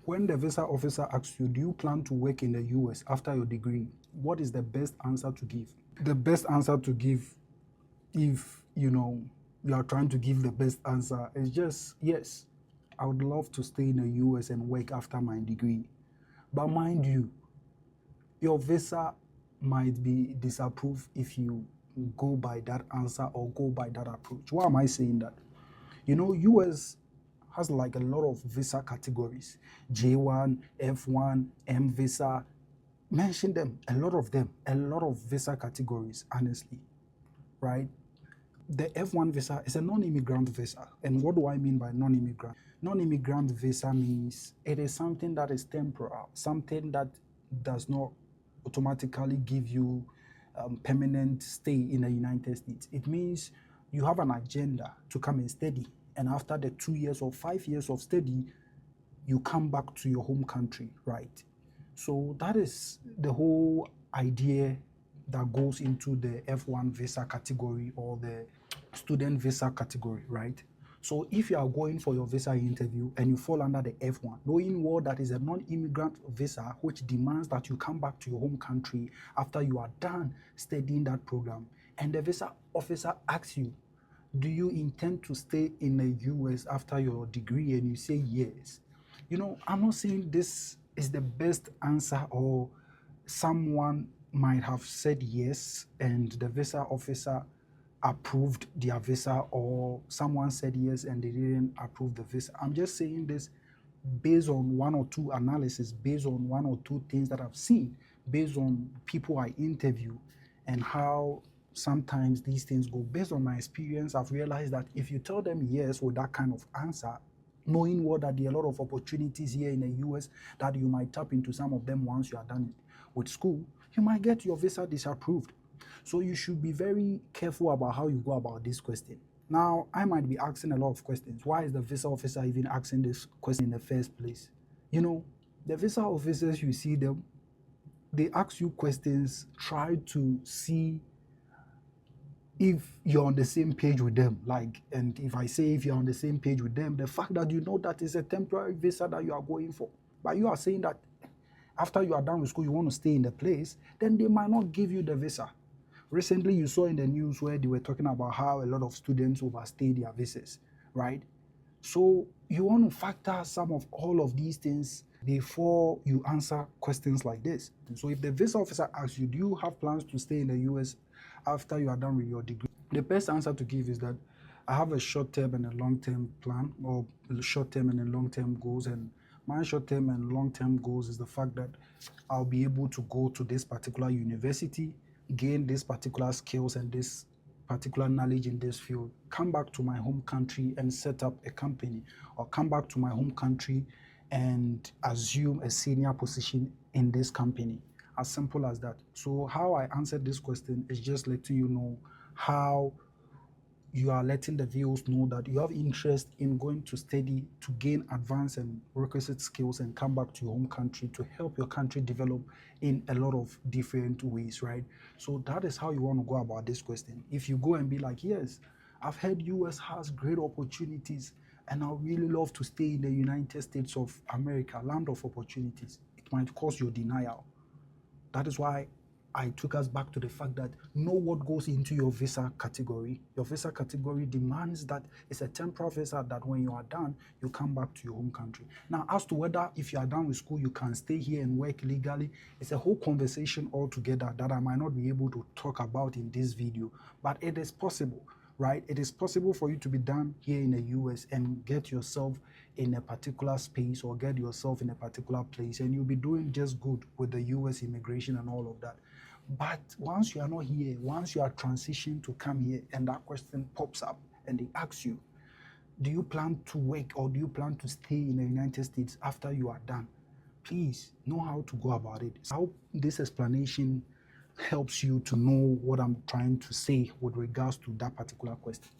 When the visa officer asks you, do you plan to work in the US after your degree? What is the best answer to give? The best answer to give, if you are trying to give the best answer, is just yes, I would love to stay in the US and work after my degree. But mind you, your visa might be disapproved if you go by that answer or go by that approach. Why am I saying that? US has like a lot of visa categories: J1, F1, M visa. Mention them, a lot of visa categories, honestly, right? The F1 visa is a non-immigrant visa. And what do I mean by non-immigrant? Non-immigrant visa means it is something that is temporal, something that does not automatically give you permanent stay in the United States. It means you have an agenda to come and study, and after the 2 years or 5 years of study, you come back to your home country, right? So that is the whole idea that goes into the F1 visa category or the student visa category, right? So if you are going for your visa interview and you fall under the F1, knowing well that is a non-immigrant visa which demands that you come back to your home country after you are done studying that program, and the visa officer asks you, do you intend to stay in the US after your degree, and you say yes. I'm not saying this is the best answer, or someone might have said yes and the visa officer approved their visa, or someone said yes and they didn't approve the visa. I'm just saying this based on one or two analysis, based on one or two things that I've seen, based on people I interview, and how sometimes these things go. Based on my experience, I've realized that if you tell them yes with that kind of answer, knowing what that there are a lot of opportunities here in the US that you might tap into some of them once you are done with school, you might get your visa disapproved. So you should be very careful about how you go about this question. Now, I might be asking a lot of questions. Why is the visa officer even asking this question in the first place? The visa officers, you see them, they ask you questions, try to see if you're on the same page with them. And if I say if you're on the same page with them, the fact that you know that it's a temporary visa that you are going for, but you are saying that after you are done with school, you want to stay in the place, then they might not give you the visa. Recently, you saw in the news where they were talking about how a lot of students overstay their visas, right? So you want to factor some of all of these things before you answer questions like this. So if the visa officer asks you, do you have plans to stay in the US after you are done with your degree? The best answer to give is that I have a short-term and a long-term plan, or short-term and a long-term goals. And my short-term and long-term goals is the fact that I'll be able to go to this particular university, gain this particular skills and this particular knowledge in this field, come back to my home country and set up a company, or come back to my home country and assume a senior position in this company. As simple as that. So how I answered this question is just letting you know how you are letting the viewers know that you have interest in going to study to gain advanced and requisite skills and come back to your home country to help your country develop in a lot of different ways, right? So that is how you want to go about this question. If you go and be like, yes, I've heard US has great opportunities and I really love to stay in the United States of America, land of opportunities, it might cause your denial. That is why I took us back to the fact that know what goes into your visa category. Your visa category demands that it's a temporary visa, that when you are done, you come back to your home country. Now, as to whether if you are done with school, you can stay here and work legally, it's a whole conversation altogether that I might not be able to talk about in this video, but it is possible, right? It is possible for you to be done here in the US and get yourself in a particular space or get yourself in a particular place, and you'll be doing just good with the US immigration and all of that. But once you are not here, once you are transitioned to come here and that question pops up and they ask you, do you plan to work or do you plan to stay in the United States after you are done? Please know how to go about it. I hope this explanation helps you to know what I'm trying to say with regards to that particular question.